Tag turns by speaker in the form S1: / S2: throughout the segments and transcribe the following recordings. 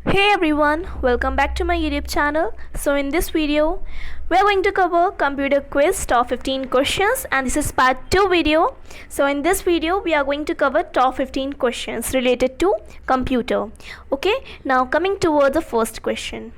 S1: Hey everyone, welcome back to my YouTube channel. So in this video, we are going to cover computer quiz top 15 questions and this is part 2 video. So in this video, we are going to cover top 15 questions related to computer. Okay, now coming towards the first question.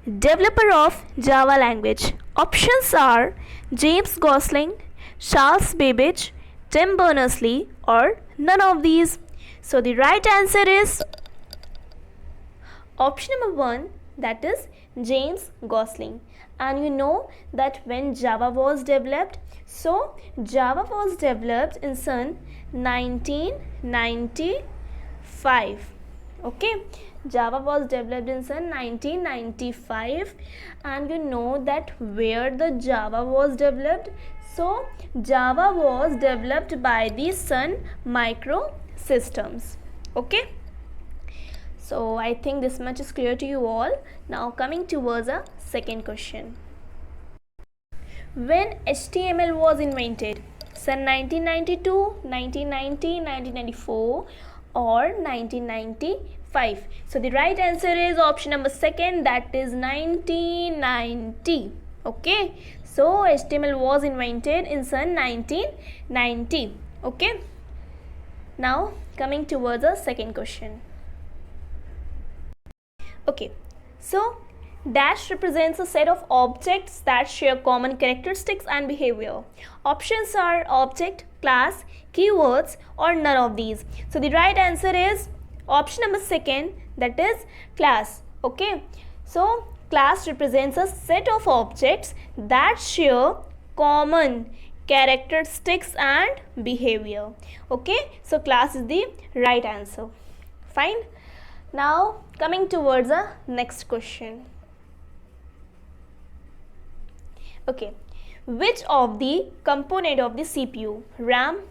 S1: Developer of Java language. Options are James Gosling, Charles Babbage, Tim Berners-Lee or none of these. So the right answer is option number 1, that is James Gosling. And you know that when Java was developed, so Java was developed in Sun 1995. Okay, Java was developed in Sun 1995, and you know that where the Java was developed. So Java was developed by the Sun Microsystems. Okay, so I think this much is clear to you all. Now coming towards a second question. When HTML was invented? Sun 1992, 1990, 1994 or 1995. So the right answer is option number 2, that is 1990. Okay, so HTML was invented in Sun 1990. Okay, now coming towards the second question. Okay, so dash represents a set of objects that share common characteristics and behavior. Options are object, class, keywords or none of these. So the right answer is option number 2, that is class. Okay, so class represents a set of objects that share common characteristics and behavior. Okay, so class is the right answer. Fine. Now coming towards the next question. Okay, which of the component of the CPU? RAM,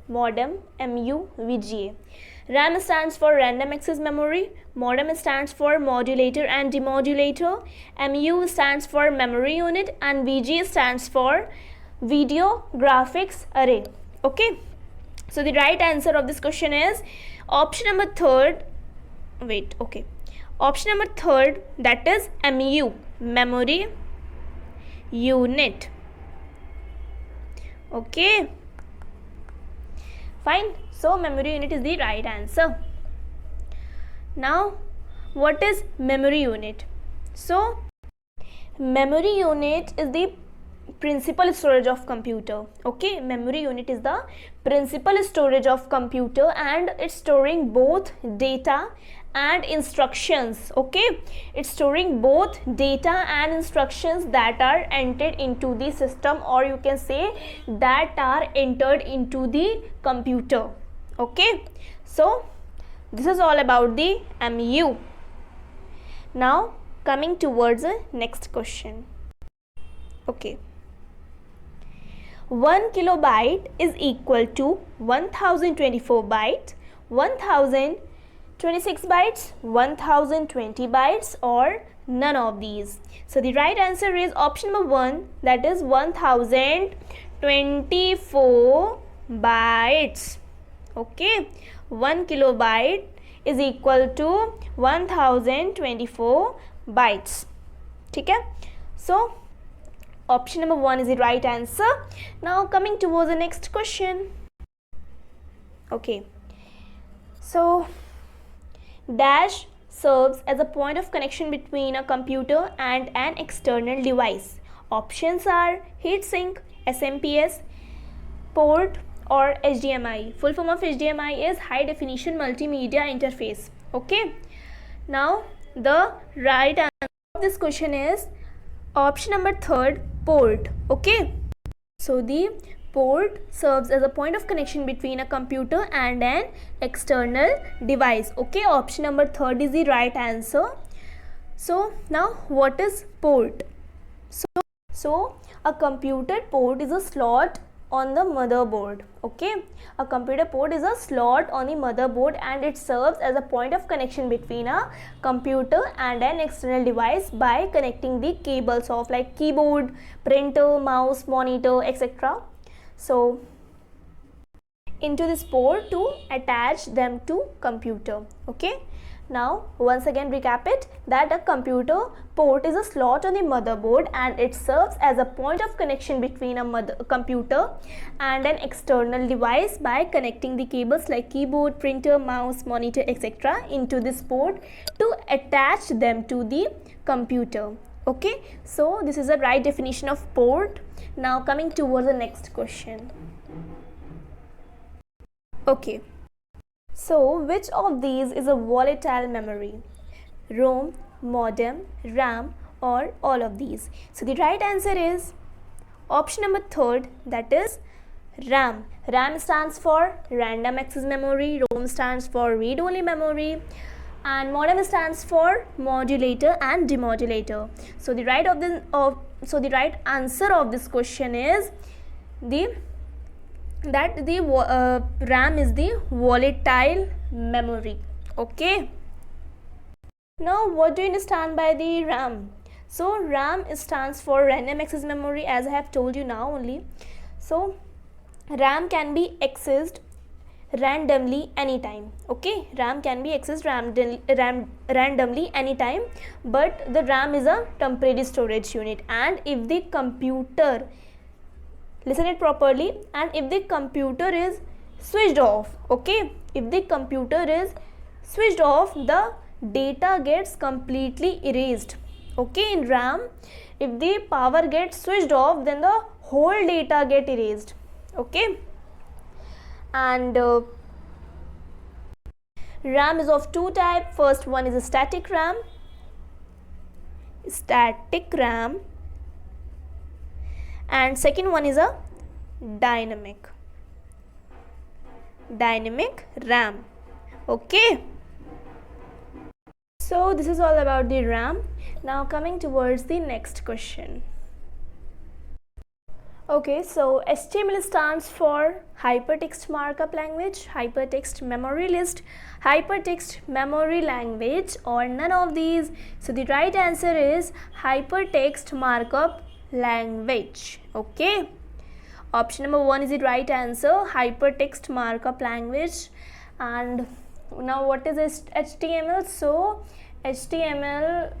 S1: modem, MU, VGA. RAM stands for random access memory, modem stands for modulator and demodulator, MU stands for memory unit and VGA stands for video graphics array. Okay, so the right answer of this question is option number 3. Option number 3, that is MU, memory unit. Okay, fine. So memory unit is the right answer. Now what is memory unit? So memory unit is the principal storage of computer. Okay, memory unit is the principal storage of computer and it's storing both data and instructions. Okay, it's storing both data and instructions that are entered into the system, or you can say that are entered into the computer. Okay, so this is all about the MU. Now coming towards the next question. Okay, 1 kilobyte is equal to 1024 bytes, 1026 bytes, 1020 bytes or none of these. So the right answer is option number 1, that is 1024 bytes. Okay, 1 kilobyte is equal to 1024 bytes. Okay, so option number 1 is the right answer. Now coming towards the next question. Okay, so dash serves as a point of connection between a computer and an external device. Options are heatsink, SMPS, port or HDMI. Full form of HDMI is high definition multimedia interface. Okay, now the right answer of this question is option number 3, port. Okay, so the port serves as a point of connection between a computer and an external device. Okay, option number 3 is the right answer. So now what is port? So a computer port is a slot on the motherboard. Okay, a computer port is a slot on the motherboard and it serves as a point of connection between a computer and an external device by connecting the cables of like keyboard, printer, mouse, monitor, etc. So into this port to attach them to computer. Okay, now once again recap it, that a computer port is a slot on the motherboard and it serves as a point of connection between a computer and an external device by connecting the cables like keyboard, printer, mouse, monitor, etc. into this port to attach them to the computer. Okay, so this is the right definition of port. Now coming towards the next question. Okay, so which of these is a volatile memory? ROM, modem, RAM, or all of these? So the right answer is option number 3, that is RAM. RAM stands for random access memory, ROM stands for read-only memory, and modem stands for modulator and demodulator. So the right answer of this question is that the RAM is the volatile memory. Okay, now what do you understand by the RAM? So RAM stands for random access memory, as I have told you now only. So RAM can be accessed randomly anytime. Okay, RAM can be accessed randomly anytime, but the RAM is a temporary storage unit, and if the computer, listen it properly, and if the computer is switched off, okay, if the computer is switched off, the data gets completely erased. Okay, in RAM, if the power gets switched off, then the whole data get erased. Okay, and RAM is of two types. First one is a static RAM, and second one is a dynamic RAM. Okay, so this is all about the RAM. Now coming towards the next question. Okay, so HTML stands for Hypertext Markup Language, Hypertext Memory List, Hypertext Memory Language, or none of these. So the right answer is Hypertext Markup Language. Okay, option number 1 is the right answer, Hypertext Markup Language. And now what is HTML? So HTML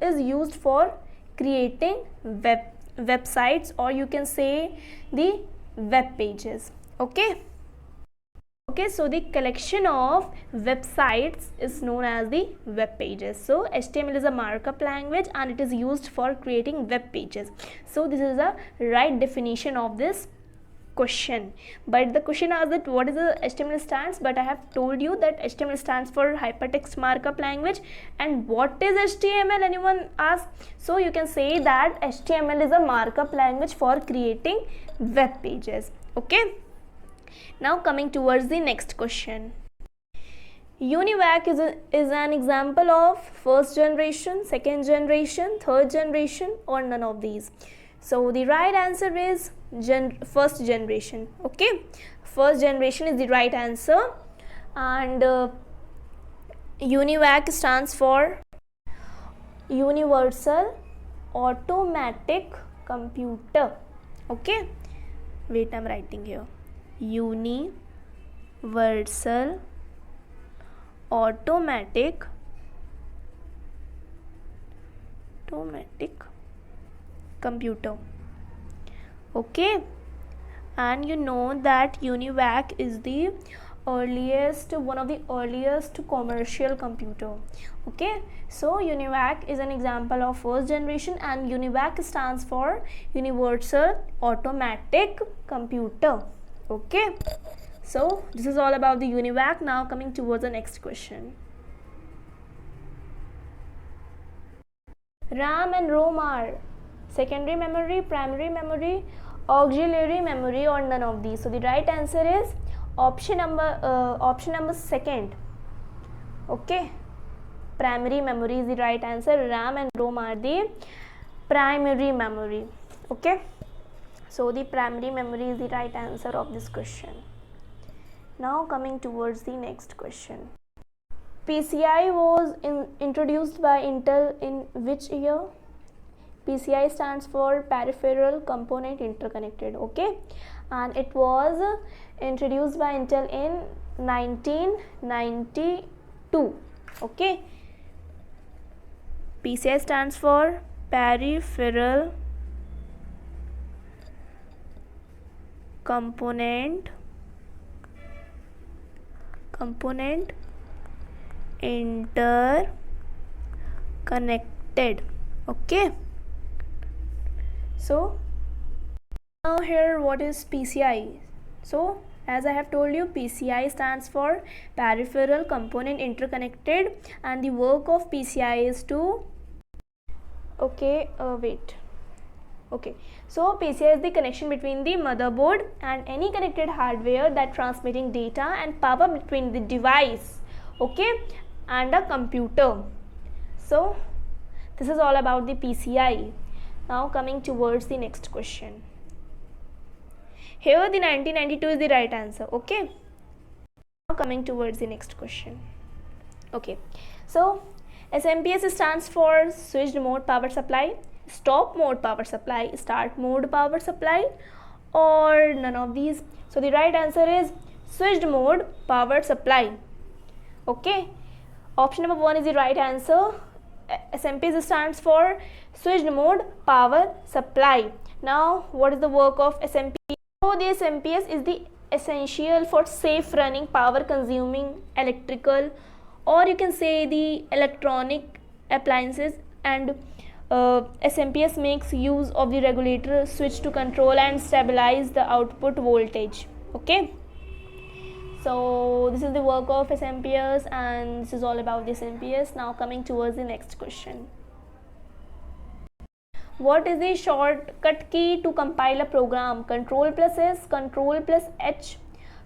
S1: is used for creating websites, or you can say the web pages. Okay, so the collection of websites is known as the web pages. So HTML is a markup language and it is used for creating web pages. So this is the right definition of this question. But the question asked that what is the HTML stands, but I have told you that HTML stands for Hypertext Markup Language. And what is HTML, anyone asks? So you can say that HTML is a markup language for creating web pages. Okay, now coming towards the next question. UNIVAC is an example of first generation, second generation, third generation, or none of these. So the right answer is first generation. Okay, first generation is the right answer, and UNIVAC stands for Universal Automatic Computer. Okay, wait, I'm writing here, Universal Automatic Computer. Okay, and you know that UNIVAC is the one of the earliest commercial computer. Okay, so UNIVAC is an example of first generation, and UNIVAC stands for Universal Automatic Computer. Okay, so this is all about the UNIVAC. Now coming towards the next question. RAM and ROM are secondary memory, primary memory, auxiliary memory, or none of these. So the right answer is option number second. Okay, primary memory is the right answer. RAM and ROM are the primary memory. Okay, so the primary memory is the right answer of this question. Now coming towards the next question. PCI was introduced by Intel in which year? PCI stands for Peripheral Component Interconnected. Okay, and it was introduced by Intel in 1992. Okay, PCI stands for peripheral component interconnected. Okay, so now here, what is PCI? So as I have told you, PCI stands for peripheral component interconnected, and the work of PCI is to so PCI is the connection between the motherboard and any connected hardware that transmitting data and power between the device, okay, and a computer. So this is all about the PCI. Now coming towards the next question. Here the 1992 is the right answer. Okay, now coming towards the next question. Okay, so SMPS stands for switched mode power supply, stop mode power supply, start mode power supply, or none of these. So the right answer is switched mode power supply. Okay, option number 1 is the right answer. SMPS stands for switched mode power supply. Now what is the work of SMPS? So the SMPS is the essential for safe running power consuming electrical, or you can say the electronic appliances, and SMPS makes use of the regulator switch to control and stabilize the output voltage. Okay, so this is the work of SMPS, and this is all about the SMPS. Now coming towards the next question. What is the shortcut key to compile a program? Control plus S, Control plus H,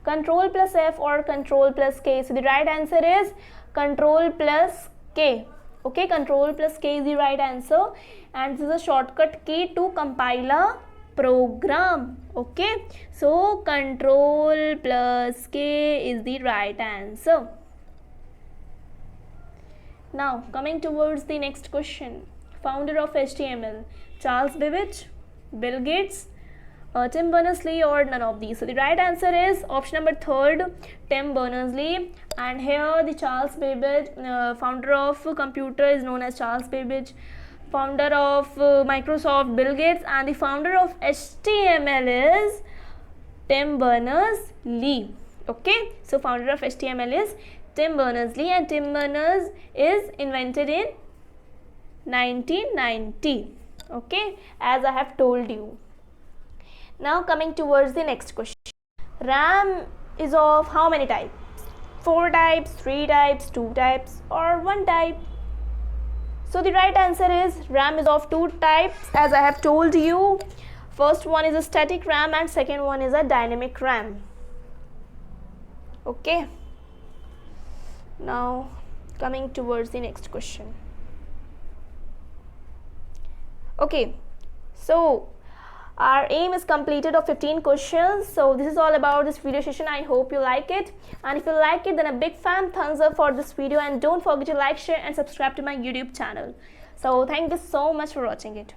S1: Control plus F, or Control plus K? So the right answer is Control plus K. Okay, Control plus K is the right answer, and this is a shortcut key to compile a program. Okay, so Control plus K is the right answer. Now coming towards the next question. Founder of HTML, Charles Babbage, Bill Gates, Tim Berners-Lee, or none of these? So the right answer is option number 3, Tim Berners-Lee. And here the Charles Babbage, founder of computer, is known as Charles Babbage, founder of Microsoft, Bill Gates, and the founder of HTML is Tim Berners-Lee. Okay, so founder of HTML is Tim Berners-Lee, and Tim Berners is invented in 1990. Okay, as I have told you. Now coming towards the next question. RAM is of how many types? 4 types, 3 types, 2 types, or 1 type? So the right answer is RAM is of 2 types, as I have told you. First one is a static RAM and second one is a dynamic RAM. Okay, now coming towards the next question. Okay, so our aim is completed of 15 questions. So this is all about this video session. I hope you like it, and if you like it, then a big fan thumbs up for this video, and don't forget to like, share and subscribe to my YouTube channel. So thank you so much for watching it.